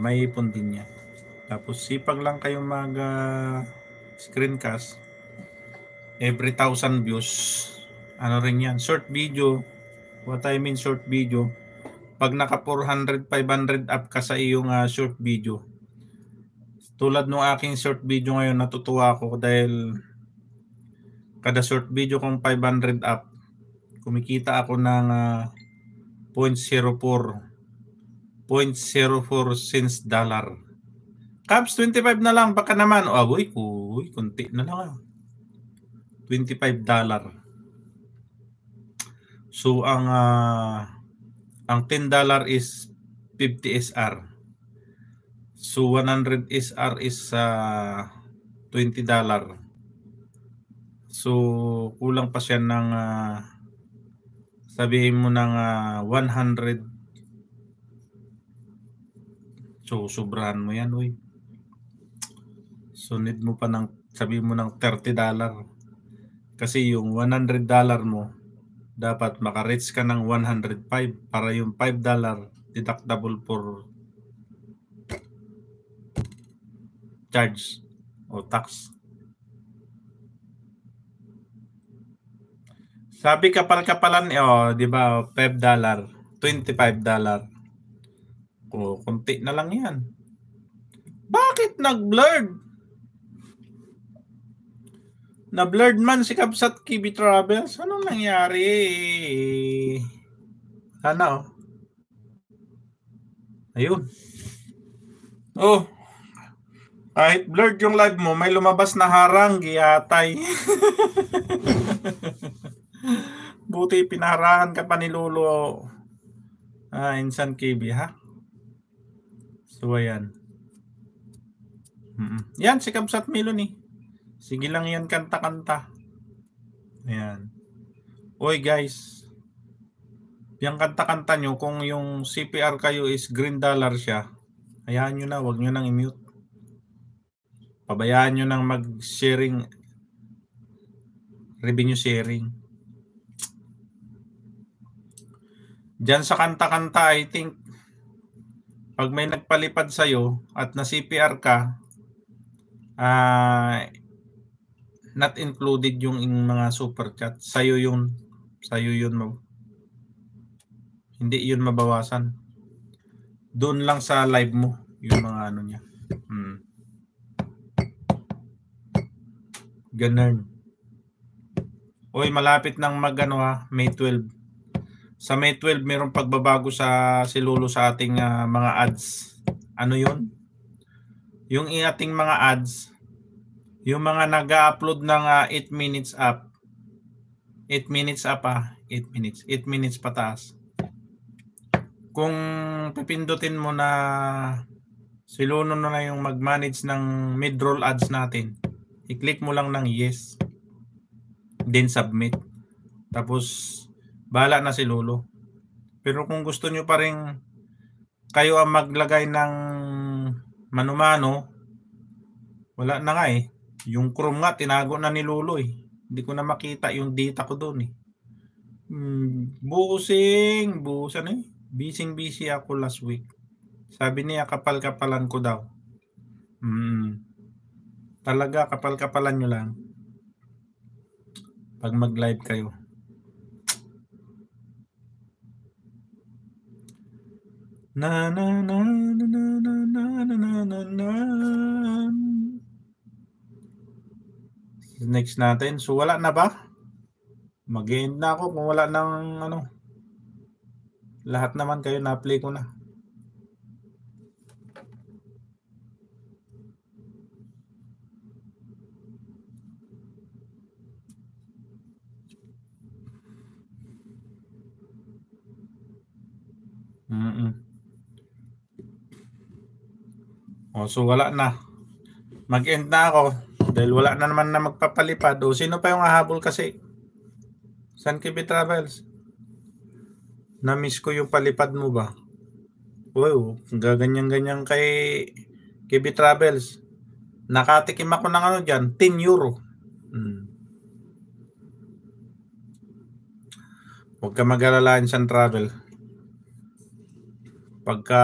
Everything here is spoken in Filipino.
may ipon din yan. Tapos sipag lang kayong mag screencast. Every 1,000 views, ano rin yan, short video. What I mean short video, pag naka 400, 500 up ka sa iyong short video, tulad ng aking short video ngayon, natutuwa ako dahil kada short video kong 500 up, kumikita ako ng 0.04 cents dollar. Caps 25 na lang, baka naman. Uy, kunti na lang. $25. So ang $10 is 50 SR. So 100 SR is $20. So kulang pa siya ng sabihin mo ng 100. So sobrahan mo yan, uy. So need mo pa ng, sabihin mo ng $30. Kasi yung $100 mo, dapat maka-reach ka ng 105 para yung $5 deductible for charge o tax. Sabi kapal-kapalan, di ba, $5, $25. Kunti na lang yan. Bakit nag-blurred? Na-blurred man si Kabsat KB Travels. Anong nangyari? Sana ayun. Kahit blurred yung live mo, may lumabas na harang, giyatay. Buti pinaharangan ka pa ni Lolo. Insan KB, ha? So, ayan. Yan, si Kabsat Melanie. Sige lang yan, kanta-kanta. Ayan. Oy, guys. Yung kanta-kanta nyo, kung yung CPR kayo is green dollar siya, hayaan nyo na, wag nyo nang i-mute. Pabayaan nyo nang mag-sharing, revenue sharing. Diyan sa kanta-kanta, I think, pag may nagpalipad sa'yo at na CPR ka, not included yung mga super chat. Sa'yo yun hindi yun mabawasan. Doon lang sa live mo, yung mga ano niya. Ganun. Oy, malapit nang May 12. Sa May 12, mayroong pagbabago sa si Lolo sa ating mga ads. Ano yun? Yung ating mga ads, yung mga nag-upload ng 8 minutes up. 8 minutes up 8 minutes. 8 minutes pataas. Kung pipindutin mo na si Lolo na yung mag-manage ng mid-roll ads natin, i-click mo lang ng yes. Then submit. Tapos bahala na si Lolo. Pero kung gusto nyo pa rin kayo ang maglagay ng mano-mano, wala na nga eh. Yung Chrome nga, tinago na ni Lolo eh. Hindi ko na makita yung data ko doon eh. Busan eh. Busy ako last week. Sabi niya, kapal-kapalan ko daw. Talaga, kapal-kapalan nyo lang. Pag mag-live kayo. Na na na na na na na na na na. Next natin. So wala na ba? Mag-end na ako kung wala nang ano. Lahat naman kayo na-play ko na. So wala na. Mag-end na ako dahil wala na naman na magpapalipad. Sino pa yung hahabol kasi? San KB Travels? Na-miss ko yung palipad mo ba? Gaganyan-ganyan kay KB Travels. Nakatikim ako ng ano dyan, 10 euro. Huwag ka mag-alala San Travel. Pagka